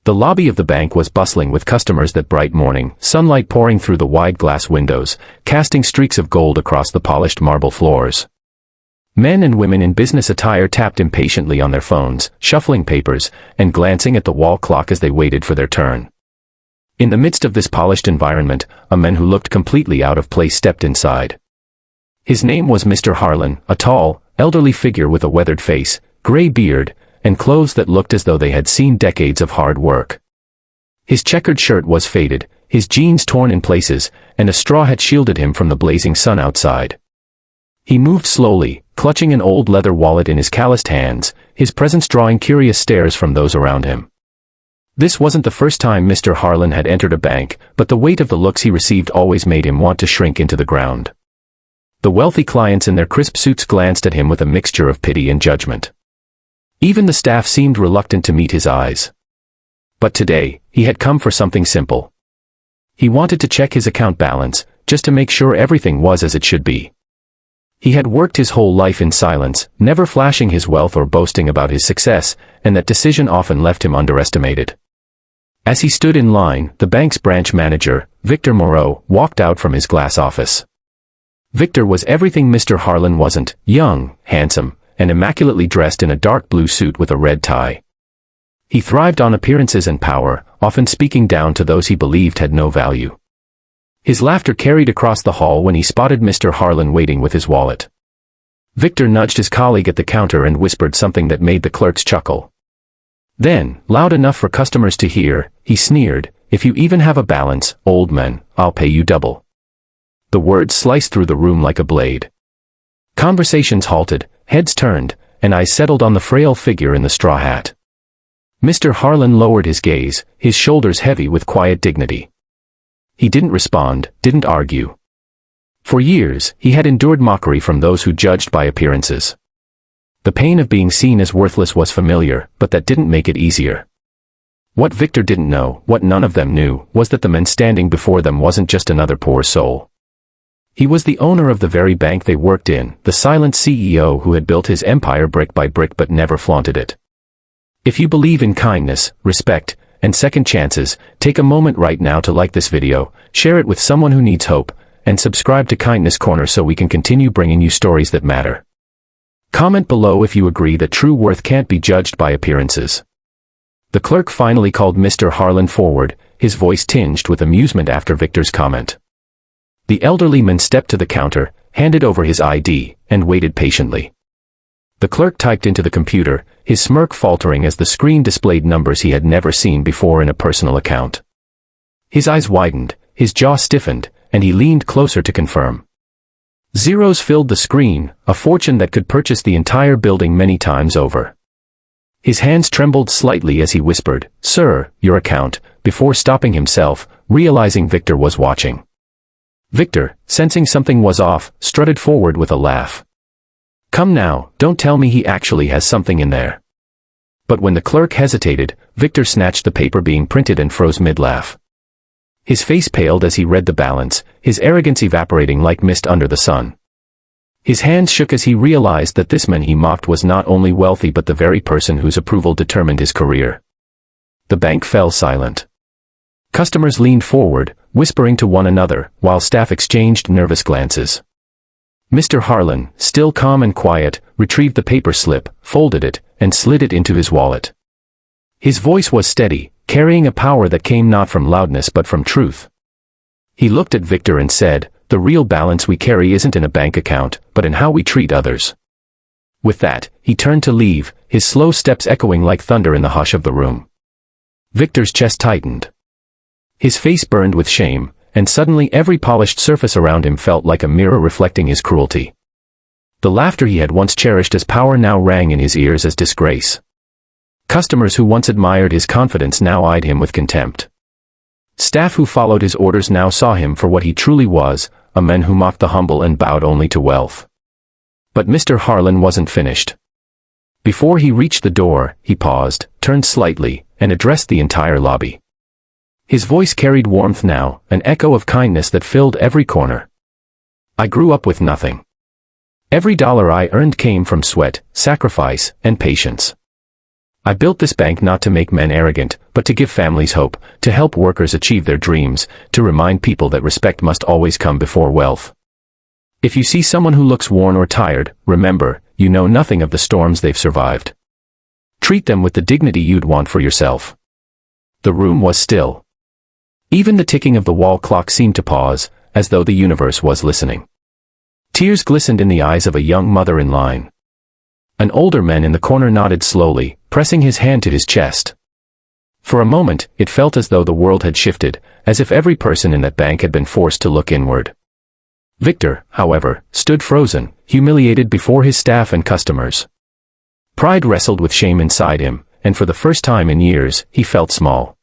The lobby of the bank was bustling with customers that bright morning, sunlight pouring through the wide glass windows, casting streaks of gold across the polished marble floors. Men and women in business attire tapped impatiently on their phones, shuffling papers, and glancing at the wall clock as they waited for their turn. In the midst of this polished environment, a man who looked completely out of place stepped inside. His name was Mr. Harlan, a tall, elderly figure with a weathered face, gray beard, and clothes that looked as though they had seen decades of hard work. His checkered shirt was faded, his jeans torn in places, and a straw hat shielded him from the blazing sun outside. He moved slowly, clutching an old leather wallet in his calloused hands, his presence drawing curious stares from those around him. This wasn't the first time Mr. Harlan had entered a bank, but the weight of the looks he received always made him want to shrink into the ground. The wealthy clients in their crisp suits glanced at him with a mixture of pity and judgment. Even the staff seemed reluctant to meet his eyes. But today, he had come for something simple. He wanted to check his account balance, just to make sure everything was as it should be. He had worked his whole life in silence, never flashing his wealth or boasting about his success, and that decision often left him underestimated. As he stood in line, the bank's branch manager, Victor Moreau, walked out from his glass office. Victor was everything Mr. Harlan wasn't: young, handsome, and immaculately dressed in a dark blue suit with a red tie. He thrived on appearances and power, often speaking down to those he believed had no value. His laughter carried across the hall when he spotted Mr. Harlan waiting with his wallet. Victor nudged his colleague at the counter and whispered something that made the clerks chuckle. Then, loud enough for customers to hear, he sneered, "If you even have a balance, old man, I'll pay you double." The words sliced through the room like a blade. Conversations halted, heads turned, and eyes settled on the frail figure in the straw hat. Mr. Harlan lowered his gaze, his shoulders heavy with quiet dignity. He didn't respond, didn't argue. For years, he had endured mockery from those who judged by appearances. The pain of being seen as worthless was familiar, but that didn't make it easier. What Victor didn't know, what none of them knew, was that the man standing before them wasn't just another poor soul. He was the owner of the very bank they worked in, the silent CEO who had built his empire brick by brick but never flaunted it. If you believe in kindness, respect, and second chances, take a moment right now to like this video, share it with someone who needs hope, and subscribe to Kindness Corner so we can continue bringing you stories that matter. Comment below if you agree that true worth can't be judged by appearances. The clerk finally called Mr. Harlan forward, his voice tinged with amusement after Victor's comment. The elderly man stepped to the counter, handed over his ID, and waited patiently. The clerk typed into the computer, his smirk faltering as the screen displayed numbers he had never seen before in a personal account. His eyes widened, his jaw stiffened, and he leaned closer to confirm. Zeros filled the screen, a fortune that could purchase the entire building many times over. His hands trembled slightly as he whispered, "Sir, your account," before stopping himself, realizing Victor was watching. Victor, sensing something was off, strutted forward with a laugh. "Come now, don't tell me he actually has something in there." But when the clerk hesitated, Victor snatched the paper being printed and froze mid-laugh. His face paled as he read the balance, his arrogance evaporating like mist under the sun. His hands shook as he realized that this man he mocked was not only wealthy but the very person whose approval determined his career. The bank fell silent. Customers leaned forward, whispering to one another, while staff exchanged nervous glances. Mr. Harlan, still calm and quiet, retrieved the paper slip, folded it, and slid it into his wallet. His voice was steady, carrying a power that came not from loudness but from truth. He looked at Victor and said, "The real balance we carry isn't in a bank account, but in how we treat others." With that, he turned to leave, his slow steps echoing like thunder in the hush of the room. Victor's chest tightened. His face burned with shame, and suddenly every polished surface around him felt like a mirror reflecting his cruelty. The laughter he had once cherished as power now rang in his ears as disgrace. Customers who once admired his confidence now eyed him with contempt. Staff who followed his orders now saw him for what he truly was, a man who mocked the humble and bowed only to wealth. But Mr. Harlan wasn't finished. Before he reached the door, he paused, turned slightly, and addressed the entire lobby. His voice carried warmth now, an echo of kindness that filled every corner. "I grew up with nothing. Every dollar I earned came from sweat, sacrifice, and patience. I built this bank not to make men arrogant, but to give families hope, to help workers achieve their dreams, to remind people that respect must always come before wealth. If you see someone who looks worn or tired, remember, you know nothing of the storms they've survived. Treat them with the dignity you'd want for yourself. The room was still. Even the ticking of the wall clock seemed to pause, as though the universe was listening. Tears glistened in the eyes of a young mother in line. An older man in the corner nodded slowly, pressing his hand to his chest. For a moment, it felt as though the world had shifted, as if every person in that bank had been forced to look inward. Victor, however, stood frozen, humiliated before his staff and customers. Pride wrestled with shame inside him, and for the first time in years, he felt small.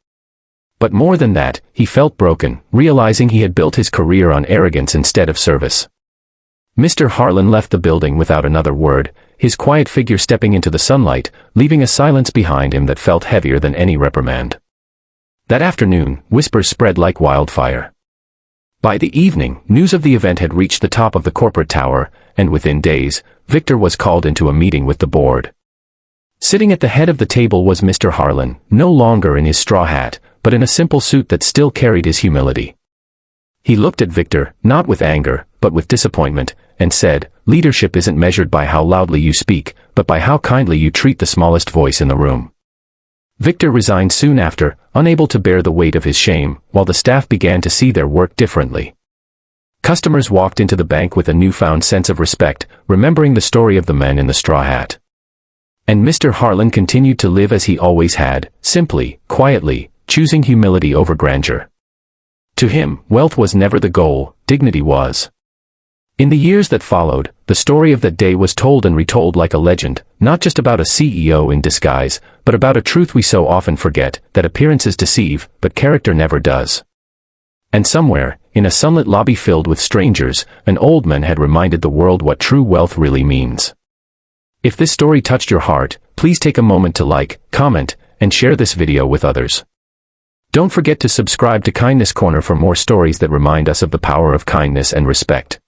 But more than that, he felt broken, realizing he had built his career on arrogance instead of service. Mr. Harlan left the building without another word, his quiet figure stepping into the sunlight, leaving a silence behind him that felt heavier than any reprimand. That afternoon, whispers spread like wildfire. By the evening, news of the event had reached the top of the corporate tower, and within days, Victor was called into a meeting with the board. Sitting at the head of the table was Mr. Harlan, no longer in his straw hat, but in a simple suit that still carried his humility. He looked at Victor, not with anger, but with disappointment, and said, "Leadership isn't measured by how loudly you speak, but by how kindly you treat the smallest voice in the room." Victor resigned soon after, unable to bear the weight of his shame, while the staff began to see their work differently. Customers walked into the bank with a newfound sense of respect, remembering the story of the man in the straw hat. And Mr. Harlan continued to live as he always had, simply, quietly, choosing humility over grandeur. To him, wealth was never the goal, dignity was. In the years that followed, the story of that day was told and retold like a legend, not just about a CEO in disguise, but about a truth we so often forget, that appearances deceive, but character never does. And somewhere, in a sunlit lobby filled with strangers, an old man had reminded the world what true wealth really means. If this story touched your heart, please take a moment to like, comment, and share this video with others. Don't forget to subscribe to Kindness Corner for more stories that remind us of the power of kindness and respect.